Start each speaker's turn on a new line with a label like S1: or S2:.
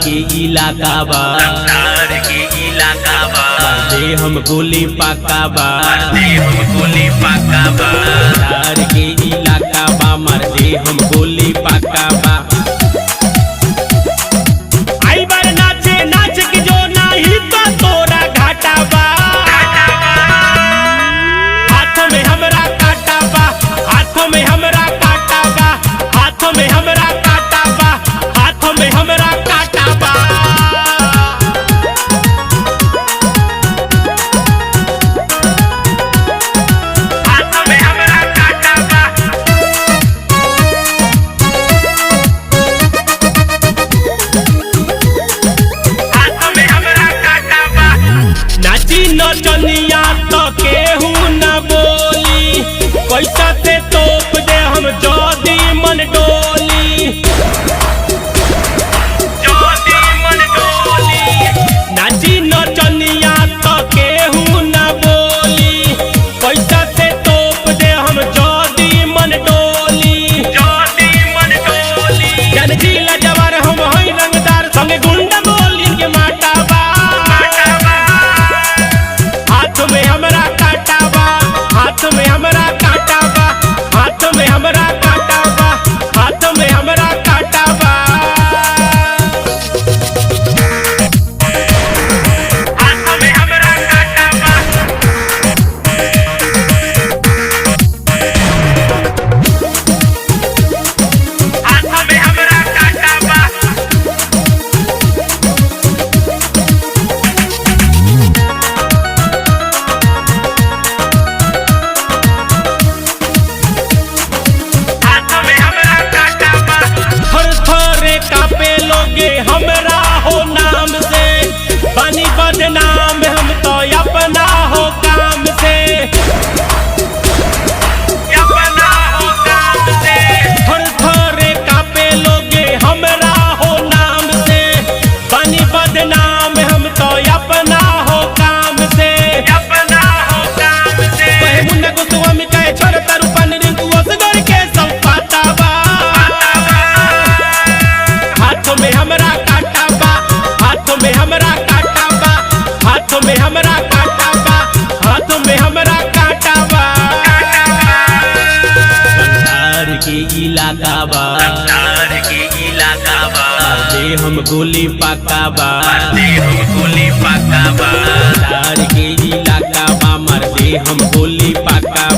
S1: के इलाका बा,
S2: रंगदार के इलाका बा,
S1: मारदे हम गोली पाका बा,
S2: मारदे हम गोली पाका बा।
S1: रंगदार के इलाका बा, मारदे हम गोली पाका बा। आई बार नाचे नाच के जो नाही तो तोरा घाटा बा, हाथों में हमरा काटा बा, हाथों में हमरा काटा बा, हाथों में हमरा काटा बा, हाथों में हमरा काटा बा।
S2: हाथों में हमरा काटा बा, हाथों में हमरा काटा बा।
S1: नाची नचनिया तो केहू न बोली, पैसा से तोप दे हम जदी मन डोली।
S2: ज्योति मन डोली,
S1: नाची नचनिया तो केहू न बोली, पैसा से तोप दे हम जदी मन डोली।
S2: ज्योति मन डोली।
S1: जानकी लाजवार हम हई रंगदार, संगे गुंडा बोली के माटा बा, हाथ में हमरा काटा बा, हाथ में हमरा काटा बा, हाथ में हमरा काटा बा, हाथ में हमरा काटा बा।
S2: हाथों में हमरा काटा बा, हाथों में हमरा काटा बा। हाथों में हमरा काटा बा,
S1: थर थरे कापे लोगे हमरा हो नाम से, बानी बदनाम हम तो अपना हो काम से।
S2: अपना हो काम से।
S1: थर थरे कापे लोगे हमरा हो नाम से, बानी बदनाम हम तो अपना हो काम से।
S2: अपना हो काम से।
S1: कहे मुन्ना गोस्वामी कहे छोड़ तारू पानी रिंकू असगर के सब पाता बा, हाथों में हमरा काटा बा, हाथों में हमरा काटा बा, हाथों में हमरा काटा बा, हाथों में हमरा काटा बा। रंगदार के इलाका बा,
S2: रंगदार के इलाका बा,
S1: मारदे हम गोली पाका बा,
S2: मारदे हम गोली पाका बा।
S1: रंगदार के इलाका बा, मारदे हम गोली पाका